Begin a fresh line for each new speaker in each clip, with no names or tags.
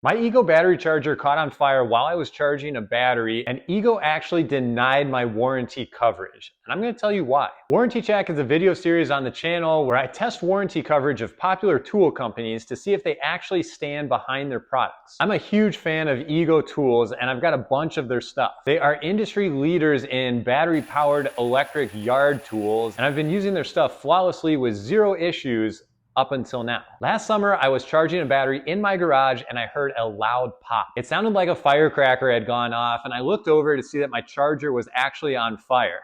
My Ego battery charger caught on fire while I was charging a battery, and Ego actually denied my warranty coverage. And I'm going to tell you why. Warranty Check is a video series on the channel where I test warranty coverage of popular tool companies to see if they actually stand behind their products. I'm a huge fan of Ego tools, and I've got a bunch of their stuff. They are industry leaders in battery-powered electric yard tools, and I've been using their stuff flawlessly with zero issues up until now. Last summer, I was charging a battery in my garage and I heard a loud pop. It sounded like a firecracker had gone off, and I looked over to see that my charger was actually on fire.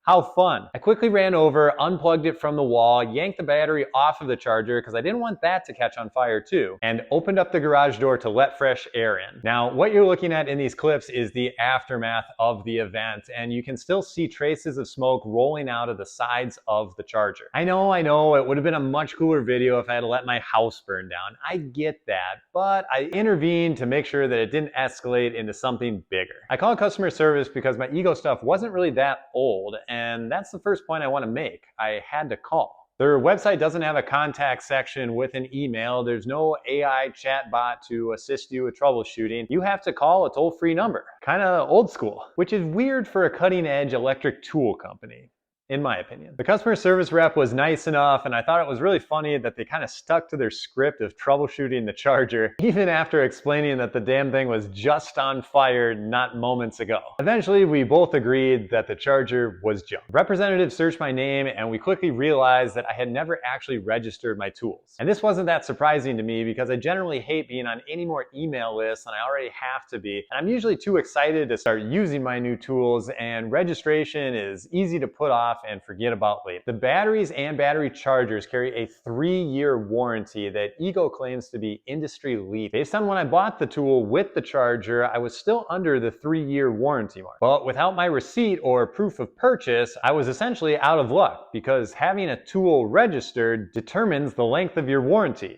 How fun. I quickly ran over, unplugged it from the wall, yanked the battery off of the charger because I didn't want that to catch on fire too, and opened up the garage door to let fresh air in. Now, what you're looking at in these clips is the aftermath of the event, and you can still see traces of smoke rolling out of the sides of the charger. I know, it would have been a much cooler video if I had let my house burn down. I get that, but I intervened to make sure that it didn't escalate into something bigger. I called customer service because my Ego stuff wasn't really that old, and that's the first point I want to make. I had to call. Their website doesn't have a contact section with an email. There's no AI chatbot to assist you with troubleshooting. You have to call a toll-free number. Kind of old school, which is weird for a cutting-edge electric tool company, in my opinion. The customer service rep was nice enough, and I thought it was really funny that they kind of stuck to their script of troubleshooting the charger, even after explaining that the damn thing was just on fire not moments ago. Eventually, we both agreed that the charger was junk. Representative searched my name, and we quickly realized that I had never actually registered my tools. And this wasn't that surprising to me because I generally hate being on any more email lists than I already have to be, and I'm usually too excited to start using my new tools, and registration is easy to put off and forget about later. The batteries and battery chargers carry a 3-year warranty that Ego claims to be industry leading. Based on when I bought the tool with the charger, I was still under the 3-year warranty mark. But without my receipt or proof of purchase, I was essentially out of luck because having a tool registered determines the length of your warranty,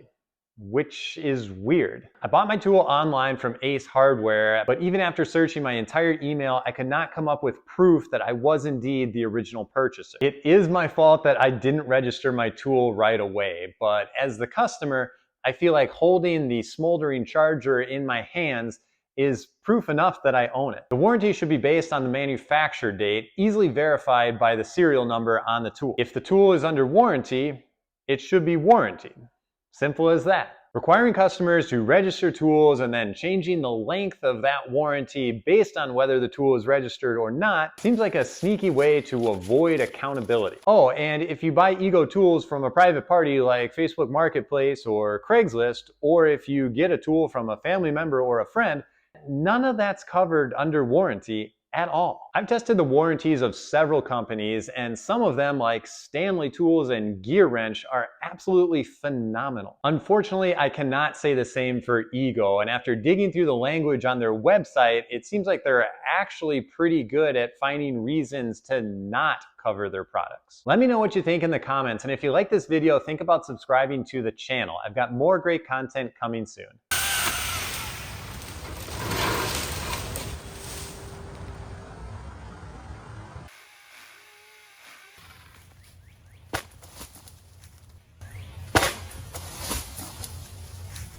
which is weird. I bought my tool online from Ace Hardware, but even after searching my entire email, I could not come up with proof that I was indeed the original purchaser. It is my fault that I didn't register my tool right away, but as the customer, I feel like holding the smoldering charger in my hands is proof enough that I own it. The warranty should be based on the manufacture date, easily verified by the serial number on the tool. If the tool is under warranty, it should be warranted. Simple as that. Requiring customers to register tools and then changing the length of that warranty based on whether the tool is registered or not seems like a sneaky way to avoid accountability. Oh, and if you buy Ego tools from a private party like Facebook Marketplace or Craigslist, or if you get a tool from a family member or a friend, none of that's covered under warranty at all. I've tested the warranties of several companies, and some of them, like Stanley Tools and Gear Wrench, are absolutely phenomenal. Unfortunately, I cannot say the same for Ego, and after digging through the language on their website, it seems like they're actually pretty good at finding reasons to not cover their products. Let me know what you think in the comments, and if you like this video, think about subscribing to the channel. I've got more great content coming soon.